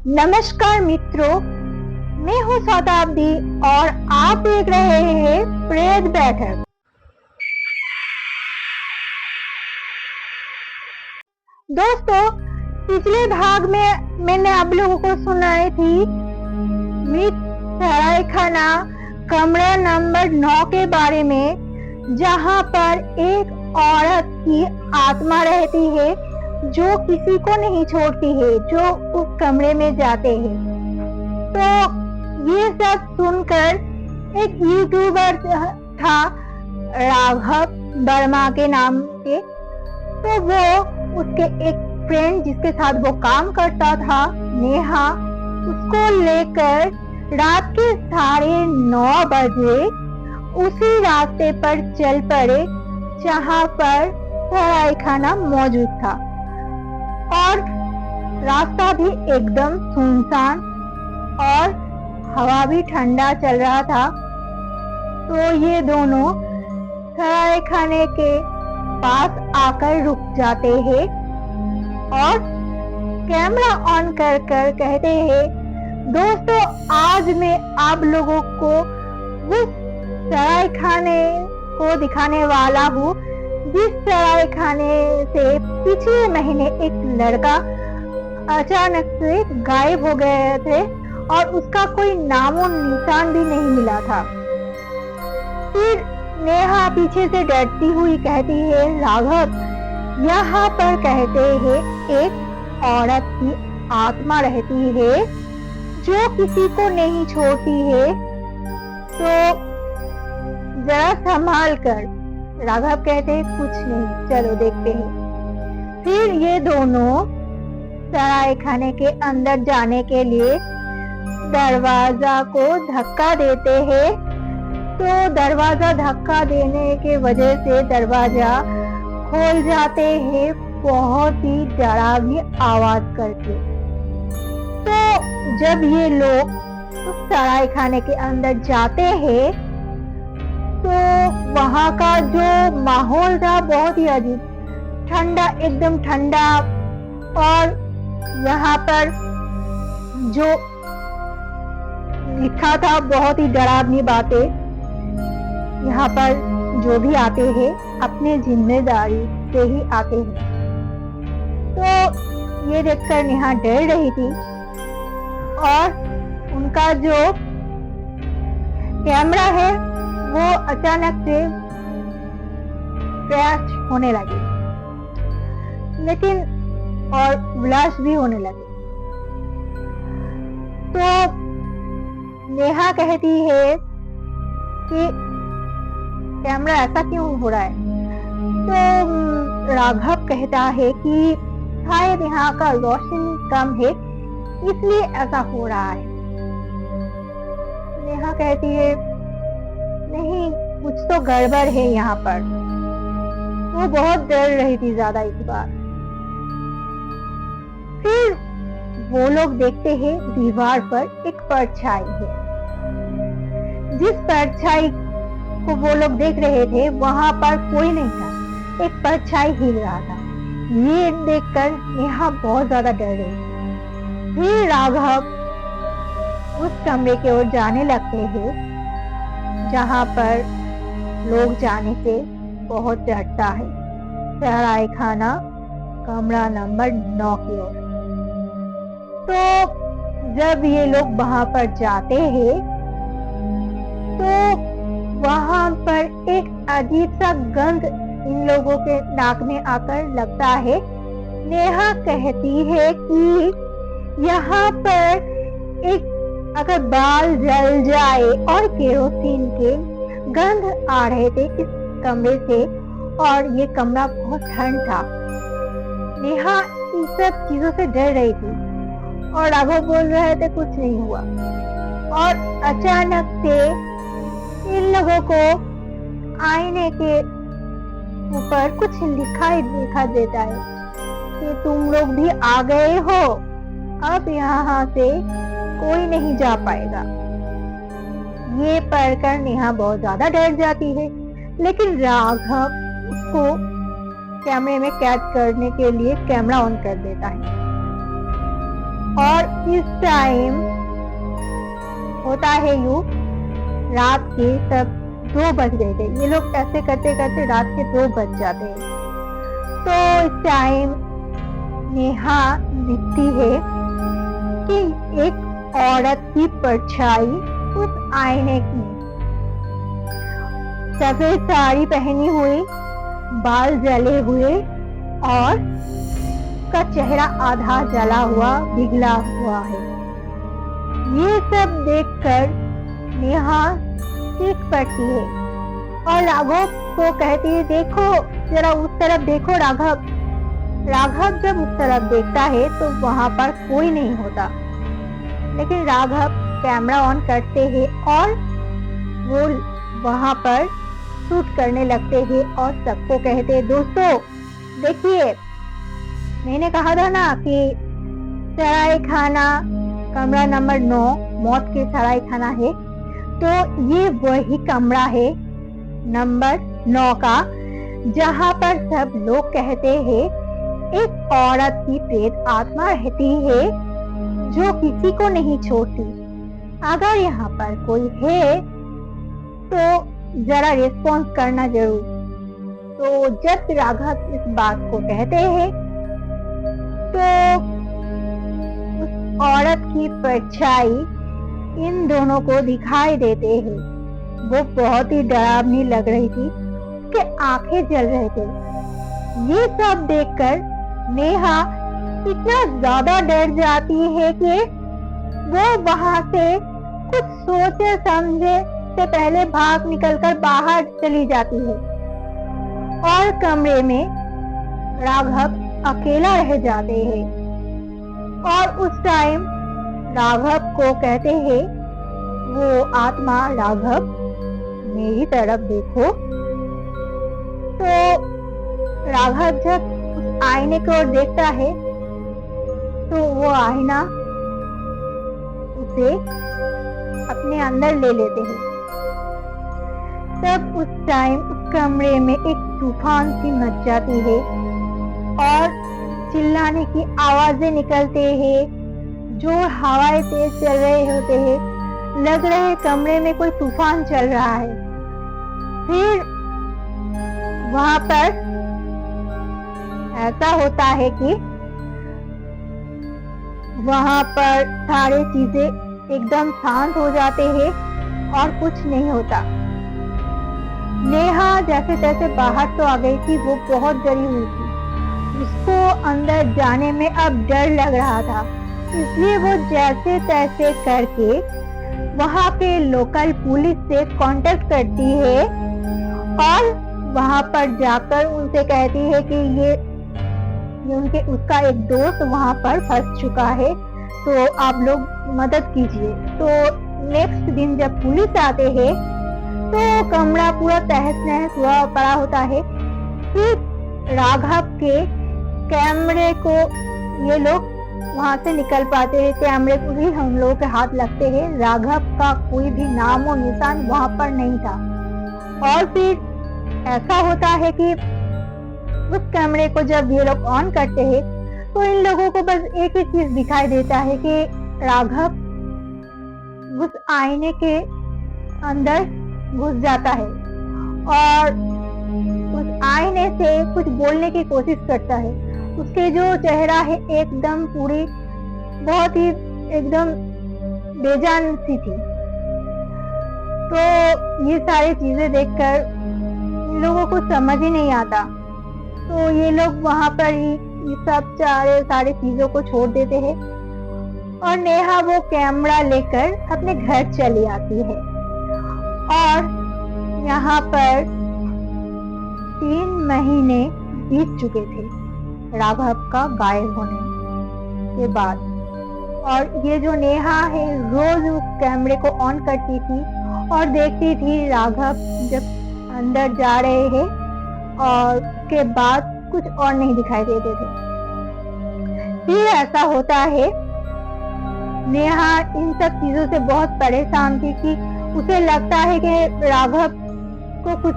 नमस्कार मित्रों, मैं हूँ शताब्दी और आप देख रहे हैं प्रेत बैठक। दोस्तों, पिछले भाग में मैंने आप लोगों को सुनाई थी मृत सरायखाना कमरा नंबर 9 के बारे में, जहाँ पर एक औरत की आत्मा रहती है जो किसी को नहीं छोड़ती है, जो उस कमरे में जाते हैं। तो ये सब सुनकर एक यूट्यूबर था राघव वर्मा के नाम के, तो वो उसके एक फ्रेंड जिसके साथ वो काम करता था, नेहा, उसको लेकर रात के 9:30 बजे उसी रास्ते पर चल पड़े जहाँ पर सरायखाना मौजूद था और रास्ता भी एकदम सुनसान और हवा भी ठंडा चल रहा था। तो ये दोनों सरायखाने के पास आकर रुक जाते हैं और कैमरा ऑन कर कर कहते हैं, दोस्तों आज मैं आप लोगों को उस सरायखाने को दिखाने वाला हूँ जिस सरायखाने से पिछले महीने एक लड़का अचानक से गायब हो गए थे और उसका कोई नामो निशान भी नहीं मिला था। फिर नेहा पीछे से डरती हुई कहती है, राघव, यहाँ पर कहते हैं एक औरत की आत्मा रहती है जो किसी को नहीं छोड़ती है, तो जरा संभाल कर। राघव कहते हैं, कुछ नहीं, चलो देखते हैं। फिर ये दोनों सरायखाने के अंदर जाने के लिए दरवाजा को धक्का देते हैं। तो दरवाजा धक्का देने के वजह से दरवाजा खोल जाते हैं बहुत ही डरावनी आवाज करके। तो जब ये लोग उस सरायखाने के अंदर जाते हैं तो वहाँ का जो माहौल था बहुत ही अजीब, ठंडा, एकदम ठंडा, और यहाँ पर जो लिखा था बहुत ही डरावनी बातें। यहाँ पर जो भी आते हैं अपने जिम्मेदारी से ही आते हैं। तो ये देखकर नेहा डर रही थी और उनका जो कैमरा है वो अचानक से क्रैश होने लगे, लेकिन और फ्लैश भी होने लगे। तो नेहा कहती है कि कैमरा ऐसा क्यों हो रहा है? तो राघव कहता है कि शायद यहाँ का रोशनी कम है इसलिए ऐसा हो रहा है। नेहा कहती है, नहीं, कुछ तो गड़बड़ है यहाँ पर। वो बहुत डर रही थी ज्यादा इस बार। फिर वो लोग देखते हैं दीवार पर एक परछाई है। जिस परछाई को वो लोग देख रहे थे वहां पर कोई नहीं था, एक परछाई हिल रहा था। ये देखकर नेहा बहुत ज्यादा डर रही। फिर राघव उस कमरे की ओर जाने लगते हैं जहाँ पर लोग जाने से बहुत डरता है, सरायखाना कमरा नंबर 9 की ओर। तो जब ये लोग वहां पर जाते हैं तो वहां पर एक अजीब सा गंध इन लोगों के नाक में आकर लगता है। नेहा कहती है कि यहाँ पर एक अगर बाल जल जाए और केरोसिन के गंध आ रहे थे इस कमरे से, और ये कमरा बहुत ठंड था। नेहा इन सब चीजों से डर रही थी और राघव बोल रहे थे कुछ नहीं हुआ। और अचानक से इन लोगों को आईने के ऊपर कुछ दिखा देता है कि तुम लोग भी आ गए हो, अब यहाँ से कोई नहीं जा पाएगा। ये पढ़कर नेहा बहुत ज्यादा डर जाती है, लेकिन राघव उसको कैमरे में कैद करने के लिए कैमरा ऑन कर देता है। और इस टाइम होता है यूं, रात के तब 2 बज गए थे। ये लोग ऐसे करते करते रात के 2 बज जाते हैं। तो इस टाइम नेहा दिखती है कि एक औरत की परछाई उस आईने की, सफेद साड़ी पहनी हुई, बाल जले हुए और उसका चेहरा आधा जला हुआ, पिघला हुआ है। ये सब देखकर नेहा चीख पड़ती है और राघव को कहती है, देखो जरा उस तरफ देखो राघव। राघव जब उस तरफ देखता है तो वहां पर कोई नहीं होता, लेकिन राघव कैमरा ऑन करते हैं और वो वहां पर शूट करने लगते हैं और सबको कहते हैं, दोस्तों देखिए, मैंने कहा था ना कि सराय खाना कमरा नंबर 9 मौत के सराय खाना है। तो ये वही कमरा है नंबर 9 का, जहां पर सब लोग कहते हैं एक औरत की प्रेत आत्मा रहती है जो किसी को नहीं छोड़ती। अगर यहाँ पर कोई है तो जरा रिस्पॉन्स करना जरूर। तो जब राघव इस बात को कहते हैं तो उस औरत की परछाई इन दोनों को दिखाई देते हैं। वो बहुत ही डरावनी लग रही थी, उसके आंखें जल रहे थे। ये सब देखकर नेहा इतना ज्यादा डर जाती है कि वो वहां से कुछ सोचे समझे से पहले भाग निकलकर बाहर चली जाती है और कमरे में राघव अकेला रह जाते हैं। और उस टाइम राघव को कहते हैं, वो आत्मा, राघव मेरी तरफ देखो। तो राघव जब उस आईने को देखता है तो वो आईना उसे अपने अंदर ले लेते हैं। तब उस टाइम उस कमरे में एक तूफान सी मच जाती है और चिल्लाने की आवाजें निकलते हैं, जो हवाएं तेज चल रहे होते हैं, लग रहा है कमरे में कोई तूफान चल रहा है। फिर वहां पर ऐसा होता है कि वहां पर सारी चीजें एकदम शांत हो जाते हैं और कुछ नहीं होता। नेहा जैसे तैसे बाहर तो आ गई थी, वो बहुत डरी हुई थी। उसको अंदर जाने में अब डर लग रहा था, इसलिए वो जैसे तैसे करके वहां के लोकल पुलिस से कांटेक्ट करती है और वहां पर जाकर उनसे कहती है कि ये उनके उसका एक दोस्त वहां पर फंस चुका है, तो आप लोग मदद कीजिए। तो नेक्स्ट दिन जब पुलिस आते हैं तो कमरा पूरा तहस नहस हुआ पड़ा होता है। फिर राघव के कैमरे को ये लोग वहां से निकल पाते हैं, कैमरे को भी हम लोगों के हाथ लगते हैं। राघव का कोई भी नाम और निशान वहां पर नहीं था। और फिर ऐसा होता है कि उस कैमरे को जब ये लोग ऑन करते हैं तो इन लोगों को बस एक ही चीज दिखाई देता है कि राघव उस आईने के अंदर घुस जाता है और उस आईने से कुछ बोलने की कोशिश करता है। उसके जो चेहरा है एकदम पूरी बहुत ही एकदम बेजान सी थी। तो ये सारी चीजें देखकर इन लोगों को समझ ही नहीं आता, तो ये लोग वहां पर ही ये सब सारी चीजों को छोड़ देते हैं और नेहा वो कैमरा लेकर अपने घर चली आती है। और यहाँ पर 3 महीने बीत चुके थे राघव का गायब होने के बाद। और ये जो नेहा है रोज उस कैमरे को ऑन करती थी और देखती थी राघव जब अंदर जा रहे हैं और उसके बाद कुछ और नहीं दिखाई देते थे। फिर ऐसा होता है, नेहा इन सब चीजों से बहुत परेशान थी कि उसे लगता है कि राघव को कुछ,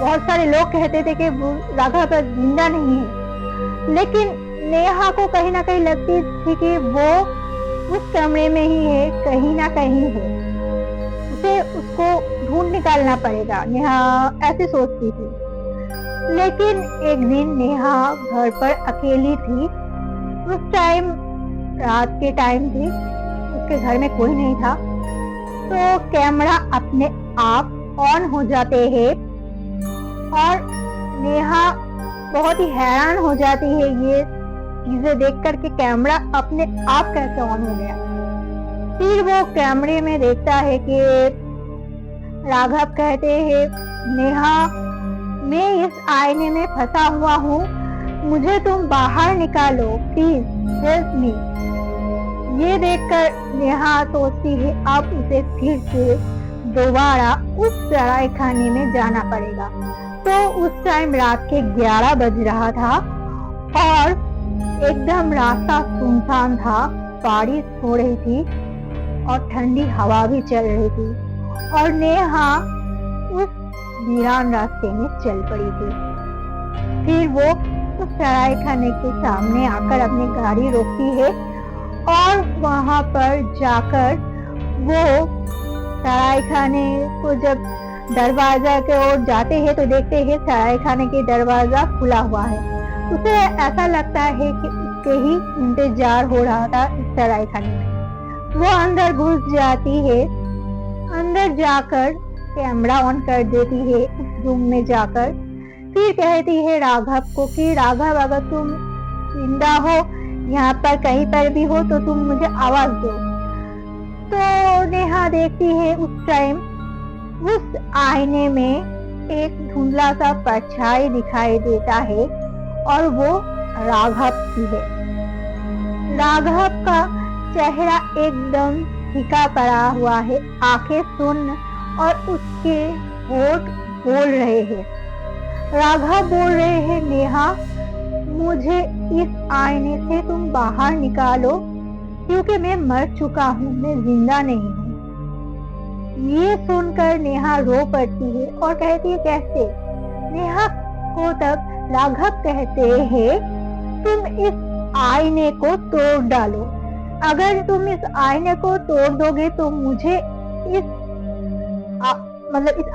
बहुत सारे लोग कहते थे कि राघव जिंदा नहीं है, लेकिन नेहा को कहीं ना कहीं लगती थी कि वो उस कमरे में ही है, कहीं ना कहीं है, उसे उसको ढूंढ निकालना पड़ेगा, नेहा ऐसे सोचती थी। लेकिन एक दिन नेहा घर पर अकेली थी। उस टाइम रात के टाइम थी, उसके घर में कोई नहीं था। तो कैमरा अपने आप ऑन हो जाते हैं और नेहा बहुत ही हैरान हो जाती है ये चीजें देख कर के कैमरा अपने आप कैसे ऑन हो गया। फिर वो कैमरे में देखता है कि राघव कहते हैं, नेहा मैं इस आईने में फंसा हुआ हूँ, मुझे तुम बाहर निकालो, प्लीज हेल्प मी। ये देखकर नेहा सोचती है अब उसे फिर से दोबारा उस सराय खाने में जाना पड़ेगा। तो उस टाइम रात के 11 बज रहा था और एकदम रास्ता सुनसान था, बारिश हो रही थी और ठंडी हवा भी चल रही थी और नेहा उस वीरान रास्ते में चल पड़ी थी। फिर वो उस सराय खाने के सामने आकर अपनी गाड़ी रोकती है और वहां पर जाकर वो सराय खाने को जब दरवाजा के ओर जाते हैं तो देखते हैं सराय खाने के दरवाजा खुला हुआ है। उसे ऐसा लगता है कि उसके ही इंतजार हो रहा था इस सराय खाने में। वो अंदर घुस जाती है, अंदर जाकर कैमरा ऑन कर देती है उस रूम में जाकर। फिर कहती है राघव को कि राघव अगर तुम जिंदा हो, यहाँ पर कहीं पर भी हो तो तुम मुझे आवाज दो। तो नेहा देखती है उस टाइम उस आईने में एक धुंधला सा परछाई दिखाई देता है और वो राघव की है। राघव का चेहरा एकदम फीका पड़ा हुआ है, आंखें सुन्न और उसके होठ बोल रहे हैं। राघव बोल रहे हैं, नेहा मुझे इस आईने से तुम बाहर निकालो क्योंकि मैं मर चुका हूँ, मैं जिंदा नहीं हूँ। ये सुनकर नेहा रो पड़ती है और कहती है कैसे। नेहा को तब राघव कहते हैं तुम इस आईने को तोड़ डालो, अगर तुम इस आईने को तोड़ दोगे तो मुझे इस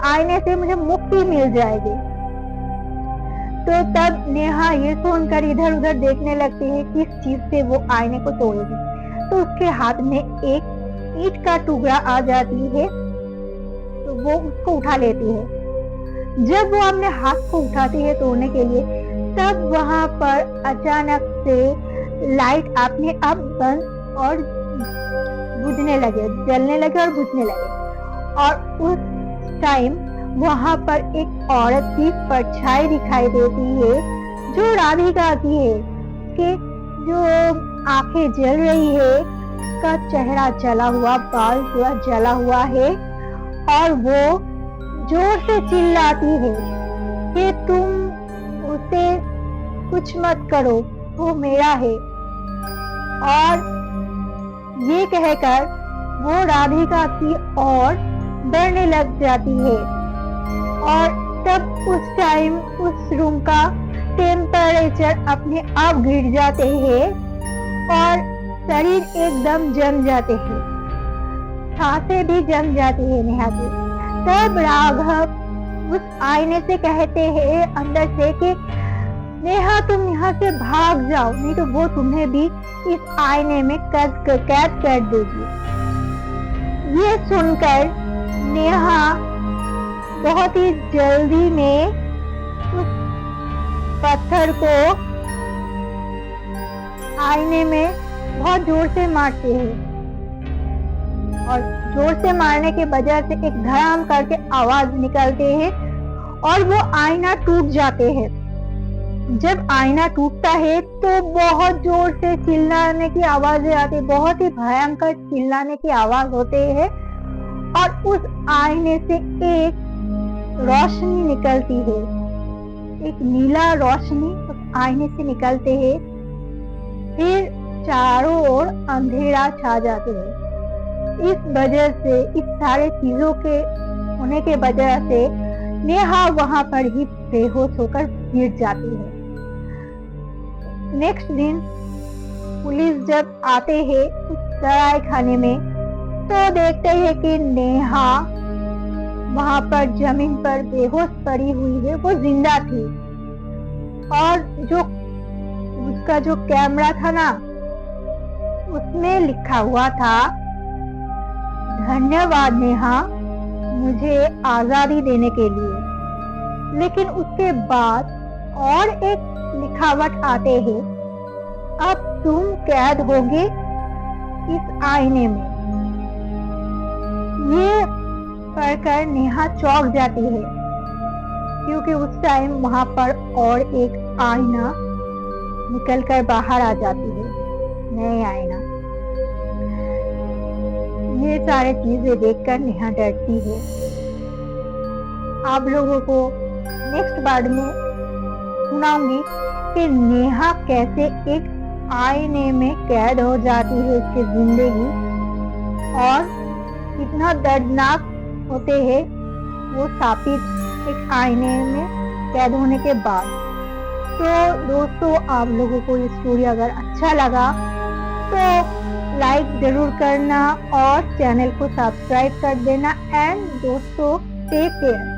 आईने से मुझे मुक्ति मिल जाएगी। तो तब नेहा ये सुनकर इधर उधर देखने लगती है किस चीज से वो आईने को तोड़ेगी। तो उसके हाथ में एक ईंट का टुकड़ा आ जाती है तो वो उसको उठा लेती है। जब वो अपने हाथ को उठाती है तोड़ने के लिए तब वहां पर अचानक से लाइट अपने आप बंद और बुझने लगे, जलने लगे और बुझने लगे। और उस टाइम वहां पर एक औरत की परछाई दिखाई देती है जो राधिका की है, कि जो आंखें जल रही है, का चेहरा जला हुआ, बाल पूरा जला हुआ है और वो जोर से चिल्लाती है कि तुम उसे कुछ मत करो, वो मेरा है। और ये कहकर वो राधिका की ओर बढ़ने लग जाती है और तब उस टाइम उस रूम का टेम्परेचर अपने आप गिर जाते हैं और शरीर एकदम जम जाते हैं, सांसें भी जम जाती है नेहा की। तब राघव उस आईने से कहते हैं अंदर से कि नेहा तुम यहाँ से भाग जाओ, नहीं तो वो तुम्हें भी इस आईने में कैद कर देगी। ये सुनकर नेहा बहुत ही जल्दी में उस पत्थर को आईने में बहुत जोर से मारते हैं और जोर से मारने के वजह से एक धड़ाम करके आवाज निकलते हैं और वो आईना टूट जाते हैं। जब आईना टूटता है तो बहुत जोर से चिल्लाने की आवाजें आती, बहुत ही भयंकर चिल्लाने की आवाज होते हैं और उस आईने से एक रोशनी निकलती है, एक नीला रोशनी उस आईने से निकलते हैं। फिर चारों ओर अंधेरा छा जाते हैं। इस वजह से, इस सारे चीजों के होने के वजह से नेहा वहां पर ही बेहोश होकर गिर जाती है। नेक्स्ट दिन पुलिस जब आते हैं उस सराय खाने में तो देखते हैं कि नेहा वहां पर जमीन पर बेहोश पड़ी हुई है, वो जिंदा थी। और जो उसका जो कैमरा था ना, उसमें लिखा हुआ था, धन्यवाद नेहा मुझे आजादी देने के लिए। लेकिन उसके बाद और एक लिखावट आते हैं, अब तुम कैद होगे इस आईने में। ये पढ़कर नेहा चौंक जाती है, क्योंकि उस टाइम वहां पर और एक आईना निकलकर बाहर आ जाती है, नए आईना। ये सारे चीजें देखकर नेहा डरती है। आप लोगों को नेक्स्ट पार्ट में सुनाऊंगी कि नेहा कैसे एक आईने में कैद हो जाती है उसकी जिंदगी, और कितना दर्दनाक होते हैं वो सापित एक आईने में कैद होने के बाद। तो दोस्तों, आप लोगों को ये स्टोरी अगर अच्छा लगा तो लाइक जरूर करना और चैनल को सब्सक्राइब कर देना। एंड दोस्तों, टेक केयर।